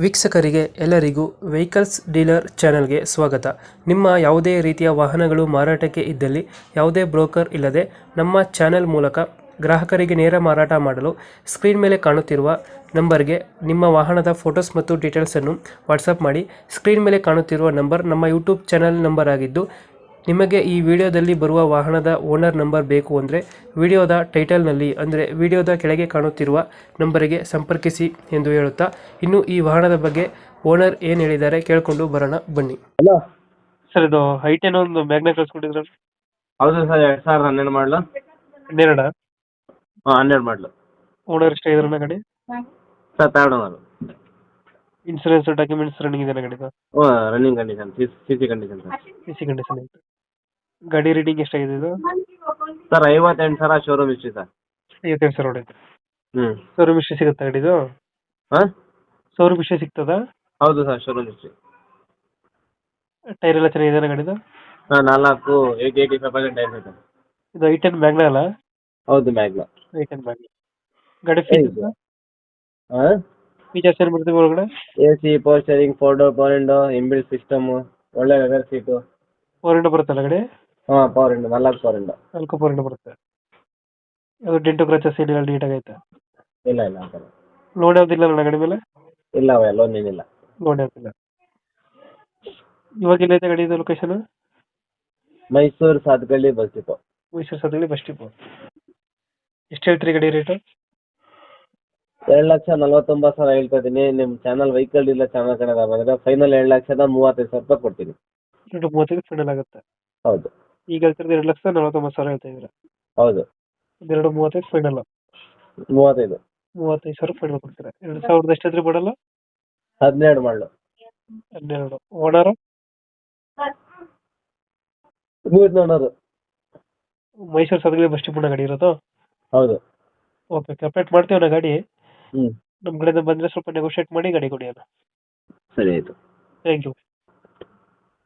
ವೀಕ್ಷಕರಿಗೆ ಎಲ್ಲರಿಗೂ vehicles dealer ಚಾನೆಲ್ಗೆ ಸ್ವಾಗತ. ನಿಮ್ಮ ಯಾವುದೇ ರೀತಿಯ ವಾಹನಗಳು ಮಾರಾಟಕ್ಕೆ ಇದ್ದಲ್ಲಿ ಯಾವುದೇ ಬ್ರೋಕರ್ ಇಲ್ಲದೆ ನಮ್ಮ ಚಾನೆಲ್ ಮೂಲಕ ಗ್ರಾಹಕರಿಗೆ ನೇರ ಮಾರಾಟ ಮಾಡಲು ಸ್ಕ್ರೀನ್ ಮೇಲೆ ಕಾಣುತ್ತಿರುವ ನಂಬರ್ಗೆ ನಿಮ್ಮ ವಾಹನದ ಫೋಟೋಸ್ ಮತ್ತು ಡೀಟೇಲ್ಸನ್ನು ವಾಟ್ಸಪ್ ಮಾಡಿ. ಸ್ಕ್ರೀನ್ ಮೇಲೆ ಕಾಣುತ್ತಿರುವ ನಂಬರ್ ನಮ್ಮ ಯೂಟ್ಯೂಬ್ ಚಾನೆಲ್ ನಂಬರ್ ಆಗಿದ್ದು, ನಿಮಗೆ ಈ ವಿಡಿಯೋದಲ್ಲಿ ಬರುವ ವಾಹನದ ಓನರ್ ನಂಬರ್ ಬೇಕು ಅಂದರೆ ವಿಡಿಯೋದ ಟೈಟಲ್ನಲ್ಲಿ ಅಂದರೆ ವಿಡಿಯೋದ ಕೆಳಗೆ ಕಾಣುತ್ತಿರುವ ನಂಬರಿಗೆ ಸಂಪರ್ಕಿಸಿ ಎಂದು ಹೇಳುತ್ತಾ, ಇನ್ನು ಈ ವಾಹನದ ಬಗ್ಗೆ ಓನರ್ ಏನು ಹೇಳಿದ್ದಾರೆ ಕೇಳಿಕೊಂಡು ಬರೋಣ ಬನ್ನಿ. ಹಲೋ. ಸರ್, ಇದು ಐಟೆನ್ ಒಂದು ಮ್ಯಾಗ್ನ ಕಳ್ಸ್ಕೊಟ್ಟಿದ್ರು. ಹೌದು ಸರ್, 2012 ಮಾಡಲು. 12 ಹಾಂ, 12 ಮಾಡಲು. ಓನರ್ ಎಷ್ಟೇ ಇದ್ರಣ್ಣ ಗಾಡಿ? Sir, third owner. Insurance documents running ಇದೆ ಗಾಡಿದು? ಹ್ಞೂ, running condition, C C condition sir. C condition ಐತೆ. ಗಾಡಿ ರೀಡಿಂಗ್ ಎಷ್ಟಾಗಿದೆ ಇದು? Sir, 58,000 showroom history sir. 52,000 ಹೊಡೈತೆ. ಹ್ಞೂ. ಶೋರೂಮ್ ಇಷ್ಟೇ ಸಿಗುತ್ತಾ ಗಾಡಿದು? ಹಾಂ, ಶೋರೂಮ್ ಇಷ್ಟೇ ಸಿಗ್ತದಾ? ಹೌದು ಸರ್, ಶೋರೂಮ್ ಹಿಸ್ಟ್ರಿ. ಟೈರ್ ಎಲ್ಲ ಚೆನ್ನಾಗಿದೆ ಗಾಡಿದು? ಹಾಂ, 85% ಟೈಮ್ ಇದೆ. ಇದು ಐಟೆನ್ ಮ್ಯಾಗ್ನ ಅಲ್ಲ? ಹೌದು, ಮ್ಯಾಗ್ನ. ಐಟೆನ್ ಮ್ಯಾಗ್ನ. ಗಾಡಿ ಫೀಚರ್ಸ್ ಹಾಂ, ಫೀಚರ್ಸ್ ಏನು ಬರ್ತದೆ ಒಳಗಡೆ? A C, power steering, 4 door power window, inbuilt system, ಒಳ್ಳೆ ಲೆದರ್ ಸೀಟು. ಪವರ್ ವಿಂಡೋ ಬರುತ್ತಲ್ಲ ಗಾಡಿ? ಹಾಂ, power window, 4 power window. 4 power window ಬರುತ್ತೆ. ಅದು ಡೆಂಟು ಕ್ರಚಸ್ ಏನಿಲ್ಲ, ನೀಟಾಗಿ ಐತೆ? ಇಲ್ಲ ಇಲ್ಲ ಆ ಥರ ಲೋನ್ ಯಾವ್ದಿಲ್ಲ ನನ್ನ ಗಾಡಿ ಮೇಲೆ? ಇಲ್ಲ, ಅವ ಲೋನ್ ಏನಿಲ್ಲ. ಲೋನ್ ಯಾವ್ದಿಲ್ಲ. ಇವಾಗ ಎಲ್ಲೈತೆ ಗಾಡಿ ಇದು location? Mysuru Sathagalli bus depot. Mysuru Sathagalli bus depot. ಎಷ್ಟು ಹೇಳ್ತೀರಿ ಗಾಡಿ ರೇಟು? 2,49,000 ಹೇಳ್ತಾ ಇದ್ದೀನಿ. ನಿಮ್ಮ ಚಾನಲ್ ವೆಹಿಕಲ್ ಇಲ್ಲ ಚಾನಲ್ ಕನ್ನಡ ಬಂದರೆ ಫೈನಲ್ 2,35,000 ಕೊಡ್ತೀನಿ. 2:35 ಫೈನಲ್ ಆಗುತ್ತೆ. ಹೌದು. ಈಗ ಹೇಳ್ತಿರೋದು 2,49,000 ಹೇಳ್ತಾ ಇದ್ದೀರಾ? ಹೌದು. 2:35 ಫೈನಲ್. 35. 35,000 ಫೈನಲ್ ಕೊಡ್ತೀರಾ? 2000 ಎಷ್ಟಾದ್ರೂ ಮಾಡಲ್ಲ? 12 ಮಾಡಲು. 12. Owner? 3 owner. Mysuru Sathagalli bus ಡಿಪೋನ ಗಾಡಿ ಇರೋದು? ಹೌದು. ಓಕೆ, ಅಪ್ಡೇಟ್ ಮಾಡ್ತೀವಿ ನಾ ಗಾಡಿ. ಹ್ಞೂ, ನಮ್ಮ ಕಡೆಯಿಂದ ಬಂದರೆ ಸ್ವಲ್ಪ ನೆಗೋಷಿಯೇಟ್ ಮಾಡಿ ಗಾಡಿ ಕೊಡಿ ಅಣ್ಣ. ಸರಿ ಆಯಿತು. Thank you.